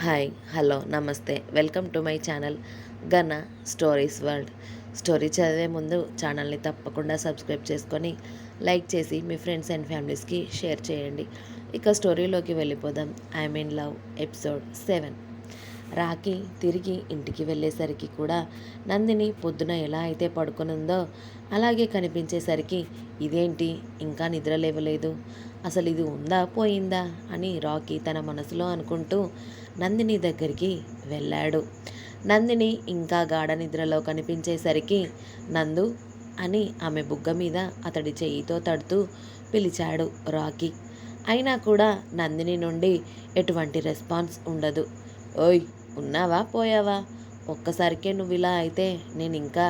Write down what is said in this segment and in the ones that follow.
Hi hello నమస్తే welcome to my channel గన stories world. Story చదివే ముందు ఛానల్ని తప్పకుండా సబ్స్క్రైబ్ చేసుకొని లైక్ చేసి మీ ఫ్రెండ్స్ అండ్ ఫ్యామిలీస్కి షేర్ చేయండి. ఇక స్టోరీలోకి వెళ్ళిపోదాం. I'm in love episode 7. Rakhi తిరిగి ఇంటికి వెళ్ళేసరికి కూడా నందిని పొద్దున ఎలా అయితే పడుకునుందో అలాగే కనిపించేసరికి ఇదేంటి ఇంకా నిద్ర లేవలేదు, అసలు ఇది ఉందా పోయిందా అని రాకీ తన మనసులో అనుకుంటూ నందిని దగ్గరికి వెళ్ళాడు. నందిని ఇంకా గాఢ నిద్రలో కనిపించేసరికి నందు అని ఆమె బుగ్గ మీద అతడి చెయ్యితో తడుతూ పిలిచాడు రాకీ. అయినా కూడా నందిని నుండి ఎటువంటి రెస్పాన్స్ ఉండదు. ఓయ్, ఉన్నావా పోయావా? ఒక్కసారికే నువ్వు ఇలా అయితే నేను ఇంకా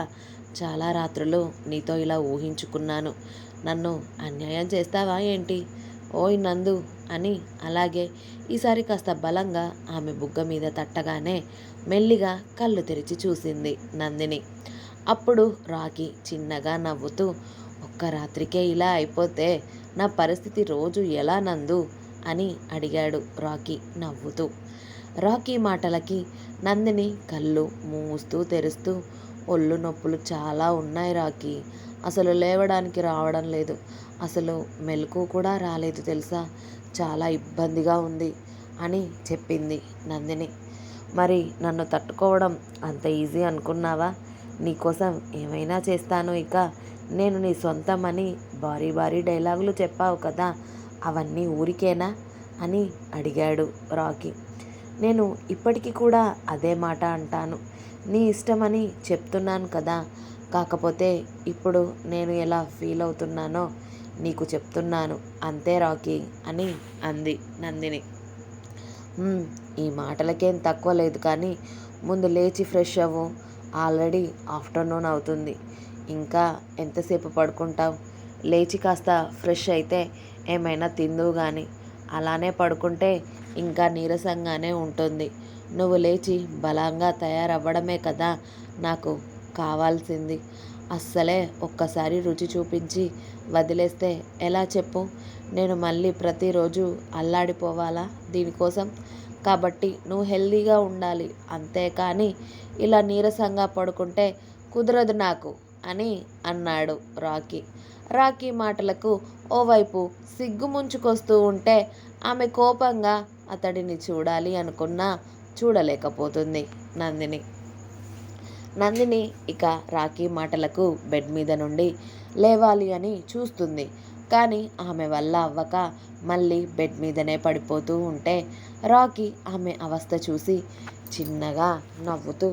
చాలా రాత్రులు నీతో ఇలా ఊహించుకున్నాను. నన్ను అన్యాయం చేస్తావా ఏంటి? ఓయ్ నందు అని అలాగే ఈసారి కాస్త బలంగా ఆమె బుగ్గ మీద తట్టగానే మెల్లిగా కళ్ళు తెరిచి చూసింది నందిని. అప్పుడు రాకీ చిన్నగా నవ్వుతూ, ఒక్క రాత్రికే ఇలా అయిపోతే నా పరిస్థితి రోజు ఎలా నందు అని అడిగాడు రాకీ నవ్వుతూ. రాకీ మాటలకి నందిని కళ్ళు మూస్తూ తెరుస్తూ, ఒళ్ళు నొప్పులు చాలా ఉన్నాయి రాకీ, అసలు లేవడానికి రావడం లేదు, అసలు మెలకు కూడా రాలేదు తెలుసా, చాలా ఇబ్బందిగా ఉంది అని చెప్పింది నందిని. మరి నన్ను తట్టుకోవడం అంత ఈజీ అనుకున్నావా? నీకోసం ఏమైనా చేస్తాను, ఇక నేను నీ సొంతం అని భారీ భారీ డైలాగులు చెప్పావు కదా, అవన్నీ ఊరికేనా అని అడిగాడు రాకీ. నేను ఇప్పటికీ కూడా అదే మాట అంటాను, నీ ఇష్టమని చెప్తున్నాను కదా, కాకపోతే ఇప్పుడు నేను ఎలా ఫీల్ అవుతున్నానో నీకు చెప్తున్నాను అంతే రాకీ అని అంది నందిని. ఈ మాటలకేం తక్కువ లేదు, కానీ ముందు లేచి ఫ్రెష్ అవ్వు, ఆల్రెడీ ఆఫ్టర్నూన్ అవుతుంది, ఇంకా ఎంతసేపు పడుకుంటావు? లేచి కాస్త ఫ్రెష్ అయితే ఏమైనా తిందువు కానీ, అలానే పడుకుంటే ఇంకా నీరసంగానే ఉంటుంది. నువ్వు లేచి బలంగా తయారవ్వడమే కదా నాకు కావాల్సింది. అస్సలే ఒక్కసారి రుచి చూపించి వదిలేస్తే ఎలా చెప్పు? నేను మళ్ళీ ప్రతిరోజు అల్లాడిపోవాలా దీనికోసం? కాబట్టి నువ్వు హెల్దీగా ఉండాలి, అంతేకాని ఇలా నీరసంగా పడుకుంటే కుదరదు నాకు అని అన్నాడు రాకీ. రాకీ మాటలకు ఓవైపు సిగ్గు ముంచుకొస్తూ ఉంటే ఆమె కోపంగా అతడిని చూడాలి అనుకున్నా చూడలేకపోతుంది నందిని. నందిని ఇక రాకీ మాటలకు బెడ్ మీద నుండి లేవాలి అని చూస్తుంది, కానీ ఆమె వల్ల అవ్వక మళ్ళీ బెడ్ మీదనే పడిపోతూ ఉంటే రాకీ ఆమె అవస్థ చూసి చిన్నగా నవ్వుతూ,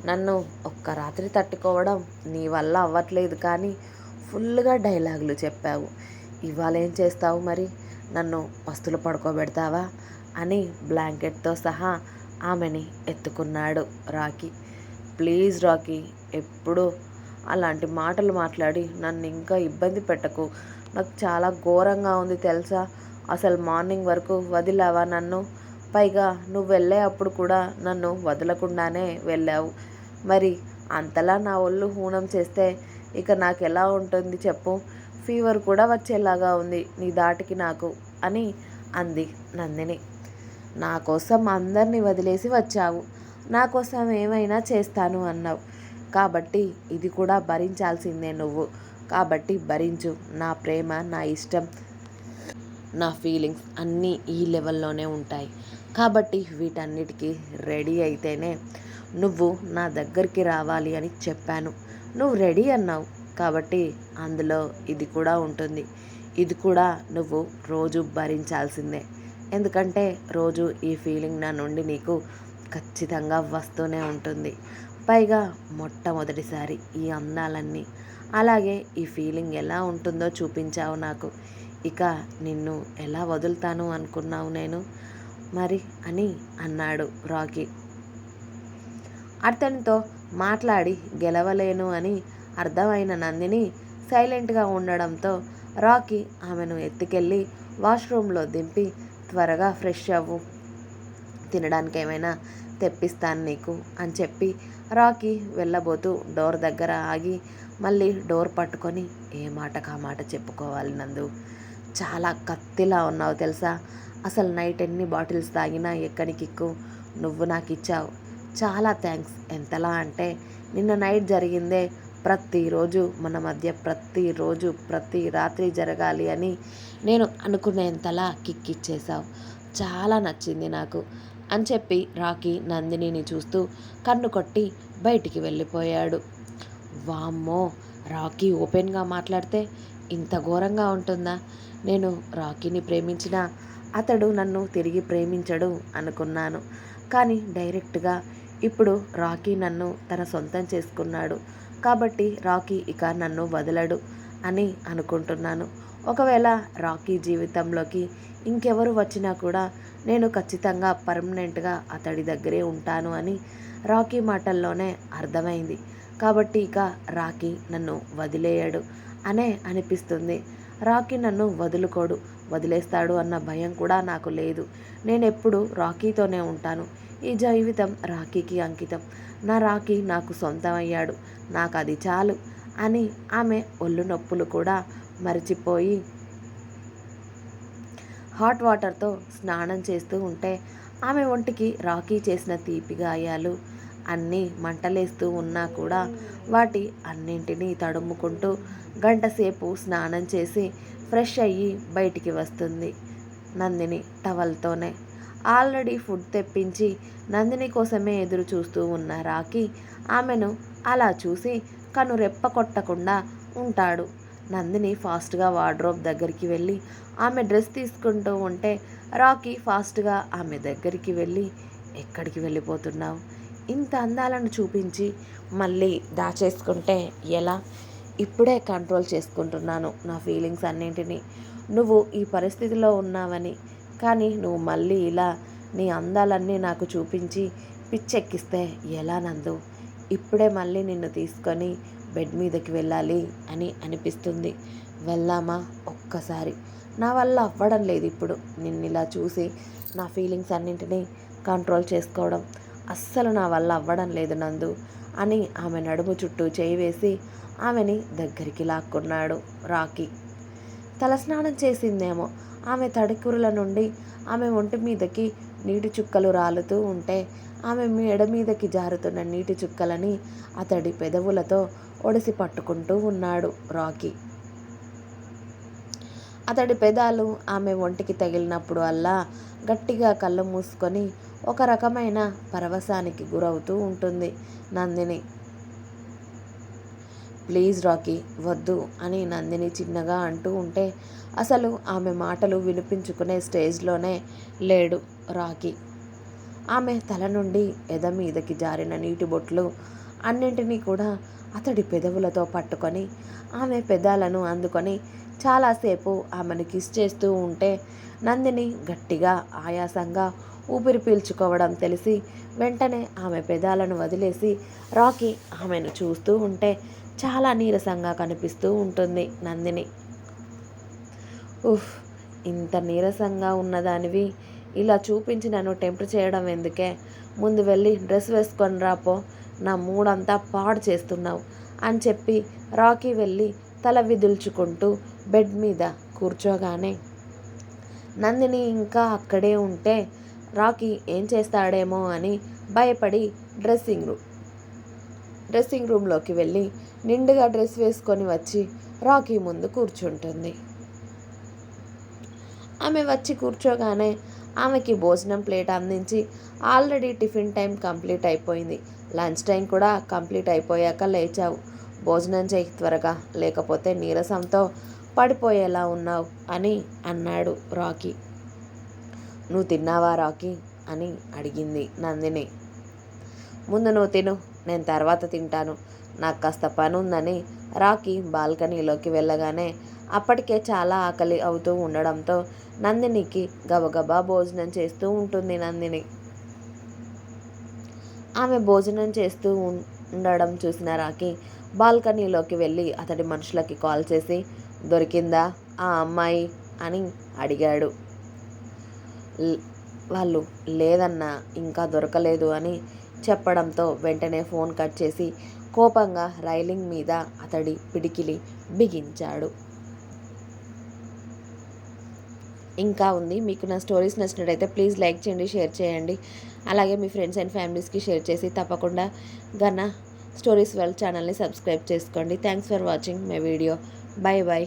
నన్ను ఒక్క రాత్రి తట్టుకోవడం నీ వల్ల అవ్వట్లేదు, కానీ ఫుల్గా డైలాగులు చెప్పావు, ఇవాళ ఏం చేస్తావు మరి? నన్ను పస్తులు పడుకోబెడతావా అని బ్లాంకెట్తో సహా ఆమెని ఎత్తుకున్నాడు రాకీ. ప్లీజ్ రాకీ, ఎప్పుడు అలాంటి మాటలు మాట్లాడి నన్ను ఇంకా ఇబ్బంది పెట్టకు, నాకు చాలా ఘోరంగా ఉంది తెలుసా, అసలు మార్నింగ్ వరకు వదిలావా నన్ను? పైగా నువ్వు వెళ్ళే అప్పుడు కూడా నన్ను వదలకుండానే వెళ్ళావు, మరి అంతలా నా ఒళ్ళు హూనం చేస్తే ఇక నాకు ఎలా ఉంటుంది చెప్పు? ఫీవర్ కూడా వచ్చేలాగా ఉంది నీ దాటికి నాకు అని అంది నందిని. నా కోసం అందరినీ వదిలేసి వచ్చావు, నా కోసం ఏమైనా చేస్తాను అన్నావు, కాబట్టి ఇది కూడా భరించాల్సిందే నువ్వు, కాబట్టి భరించు. నా ప్రేమ, నా ఇష్టం, నా ఫీలింగ్స్ అన్నీ ఈ లెవెల్లోనే ఉంటాయి, కాబట్టి వీటన్నిటికీ రెడీ అయితేనే నువ్వు నా దగ్గరికి రావాలి అని చెప్పాను. నువ్వు రెడీ అన్నావు, కాబట్టి అందులో ఇది కూడా ఉంటుంది, ఇది కూడా నువ్వు రోజు భరించాల్సిందే, ఎందుకంటే రోజు ఈ ఫీలింగ్ నా నుండి నీకు ఖచ్చితంగా వస్తూనే ఉంటుంది. పైగా మొట్టమొదటిసారి ఈ అందాలన్నీ, అలాగే ఈ ఫీలింగ్ ఎలా ఉంటుందో చూపించావు నాకు, ఇక నిన్ను ఎలా వదులుతాను అనుకున్నావు నేను మరి అని అన్నాడు రాకీ. అతనితో మాట్లాడి గెలవలేను అని అర్థమైన నందిని సైలెంట్గా ఉండడంతో రాకీ ఆమెను ఎత్తుకెళ్ళి వాష్రూమ్లో దింపి, త్వరగా ఫ్రెష్ అవ్వు, తినడానికి ఏమైనా తెప్పిస్తాను నీకు అని చెప్పి రాకీ వెళ్ళబోతూ డోర్ దగ్గర ఆగి మళ్ళీ డోర్ పట్టుకొని ఏ మాటకు ఆ మాట చెప్పుకోవాలి నందు, చాలా కత్తిలా ఉన్నావు తెలుసా, అసలు నైట్ ఎన్ని బాటిల్స్ తాగినా ఎక్కని కిక్కు, నువ్వు నాకు ఇచ్చావు, చాలా థ్యాంక్స్. ఎంతలా అంటే నిన్న నైట్ జరిగిందే ప్రతిరోజు మన మధ్య ప్రతిరోజు ప్రతి రాత్రి జరగాలి అని నేను అనుకునేంతలా కిక్ ఇచ్చేశావు. చాలా నచ్చింది నాకు అని చెప్పి రాకీ నందినిని చూస్తూ కన్ను కొట్టి బయటికి వెళ్ళిపోయాడు. వామ్మో! రాకీ ఓపెన్గా మాట్లాడితే ఇంత ఘోరంగా ఉంటుందా? నేను రాకీని ప్రేమించినా అతడు నన్ను తిరిగి ప్రేమించడు అనుకున్నాను. కానీ డైరెక్ట్గా ఇప్పుడు రాకీ నన్ను తన సొంతం చేసుకున్నాడు కాబట్టి రాకీ ఇక నన్ను వదలడు అని అనుకుంటున్నాను. ఒకవేళ రాకీ జీవితంలోకి ఇంకెవరు వచ్చినా కూడా నేను ఖచ్చితంగా పర్మనెంట్గా అతడి దగ్గరే ఉంటాను అని రాకీ మాటల్లోనే అర్థమైంది. కాబట్టి ఇక రాకీ నన్ను వదిలేయడు అనే అనిపిస్తుంది. రాకీ నన్ను వదులుకోడు, వదిలేస్తాడు అన్న భయం కూడా నాకు లేదు. నేనెప్పుడు రాకీతోనే ఉంటాను. ఈ జీవితం రాకీకి అంకితం. నా రాకీ నాకు సొంతం అయ్యాడు, నాకు అది చాలు అని ఆమె ఒళ్ళు నొప్పులు కూడా మరిచిపోయి హాట్ వాటర్తో స్నానం చేస్తూ ఉంటే ఆమె ఒంటికి రాకీ చేసిన తీపి గాయాలు అన్నీ మంటలేస్తూ ఉన్నా కూడా వాటి అన్నింటినీ తడుముకుంటూ గంటసేపు స్నానం చేసి ఫ్రెష్ అయ్యి బయటికి వస్తుంది నందిని టవల్తోనే. ఆల్రెడీ ఫుడ్ తెప్పించి నందిని కోసమే ఎదురు చూస్తూ ఉన్న రాకీ ఆమెను అలా చూసి కనురెప్ప కొట్టకుండా ఉంటాడు. నందిని ఫాస్ట్గా వార్డ్రోబ్ దగ్గరికి వెళ్ళి ఆమె డ్రెస్ తీసుకుంటూ ఉంటే రాకీ ఫాస్ట్గా ఆమె దగ్గరికి వెళ్ళి, ఎక్కడికి వెళ్ళిపోతున్నావు? ఇంత అందాలను చూపించి మళ్ళీ దాచేసుకుంటే ఎలా? ఇప్పుడే కంట్రోల్ చేసుకుంటున్నాను నా ఫీలింగ్స్ అన్నింటినీ, నువ్వు ఈ పరిస్థితిలో ఉన్నావని. కానీ నువ్వు మళ్ళీ ఇలా నీ అందాలన్నీ నాకు చూపించి పిచ్చెక్కిస్తే ఎలా నందు? ఇప్పుడే మళ్ళీ నిన్ను తీసుకొని బెడ్ మీదకి వెళ్ళాలి అని అనిపిస్తుంది. వెళ్దామా ఒక్కసారి? నా వల్ల అవ్వడం లేదు ఇప్పుడు నిన్నిలా చూసి నా ఫీలింగ్స్ అన్నింటినీ కంట్రోల్ చేసుకోవడం. అస్సలు నా వల్ల అవ్వడం లేదు నందు అని ఆమె నడుము చుట్టూ చేయి వేసి ఆమెని దగ్గరికి లాక్కున్నాడు రాకీ. తలస్నానం చేసిందేమో. ఆమె తడికురుల నుండి ఆమె ఒంటి మీదకి నీటి చుక్కలు రాలుతూ ఉంటే ఆమె మెడ మీదకి జారుతున్న నీటి చుక్కలని అతడి పెదవులతో ఒడిసి పట్టుకుంటూ ఉన్నాడు రాకీ. అతడి పెదాలు ఆమె ఒంటికి తగిలినప్పుడు అల్లా గట్టిగా కళ్ళు మూసుకొని ఒక రకమైన పరవశానికి గురవుతూ ఉంటుంది నందిని. ప్లీజ్ రాకీ, వద్దు అని నందిని చిన్నగా అంటూ ఉంటే అసలు ఆమె మాటలు వినిపించుకునే స్టేజ్లోనే లేడు రాకీ. ఆమె తల నుండి ఎద మీదకి జారిన నీటి బొట్లు అన్నింటినీ కూడా అతడి పెదవులతో పట్టుకొని ఆమె పెదాలను అందుకొని చాలాసేపు ఆమెను కిస్ చేస్తూ ఉంటే నందిని గట్టిగా ఆయాసంగా ఊపిరి పీల్చుకోవడం తెలిసి వెంటనే ఆమె పెదాలను వదిలేసి రాకీ ఆమెను చూస్తూ ఉంటే చాలా నీరసంగా కనిపిస్తూ ఉంటుంది నందిని. ఉఫ్, ఇంత నీరసంగా ఉన్నదానివి ఇలా చూపించి నన్ను టెంప్ట్ చేయడం ఎందుకే? ముందు వెళ్ళి డ్రెస్ వేసుకొని రాపో, నా మూడంతా పాడు చేస్తున్నావు అని చెప్పి రాకీ వెళ్ళి తల విదుల్చుకుంటూ బెడ్ మీద కూర్చోగానే నందిని ఇంకా అక్కడే ఉంటే రాకీ ఏం చేస్తాడేమో అని భయపడి డ్రెస్సింగ్ రూమ్లోకి వెళ్ళి నిండుగా డ్రెస్ వేసుకొని వచ్చి రాకీ ముందు కూర్చుంటుంది. ఆమె వచ్చి కూర్చోగానే ఆమెకి భోజనం ప్లేట్ అందించి ఆల్రెడీ టిఫిన్ టైం కంప్లీట్ అయిపోయింది, లంచ్ టైం కూడా కంప్లీట్ అయిపోయాక లేచావు, భోజనం చేయి త్వరగా, లేకపోతే నీరసంతో పడిపోయేలా ఉన్నావు అని అన్నాడు రాకీ. నువ్వు తిన్నావా రాకీ అని అడిగింది నందిని. ముందు నువ్వు తిను, నేను తర్వాత తింటాను, నాకు కాస్త పని ఉందని రాకీ బాల్కనీలోకి వెళ్ళగానే అప్పటికే చాలా ఆకలి అవుతూ ఉండడంతో నందినికి గబగబా భోజనం చేస్తూ ఉంటుంది నందిని. ఆమె భోజనం చేస్తూ ఉండడం చూసిన రాకీ బాల్కనీలోకి వెళ్ళి అతడి మనుషులకి కాల్ చేసి దొరికిందా ఆ అమ్మాయి అని అడిగాడు. వాళ్ళు లేదన్నా ఇంకా దొరకలేదు అని చెప్పడంతో వెంటనే ఫోన్ కట్ చేసి కోపంగా రైలింగ్ మీద అతడి పిడికిలి బిగించాడు. ఇంకా ఉంది. మీకు నా స్టోరీస్ నచ్చినట్టయితే ప్లీజ్ లైక్ చేయండి, షేర్ చేయండి అలాగే మీ ఫ్రెండ్స్ అండ్ ఫ్యామిలీస్కి షేర్ చేసి తప్పకుండా గన్న స్టోరీస్ వరల్డ్ ఛానల్ని సబ్స్క్రైబ్ చేసుకోండి. Thanks for watching my video. Bye bye.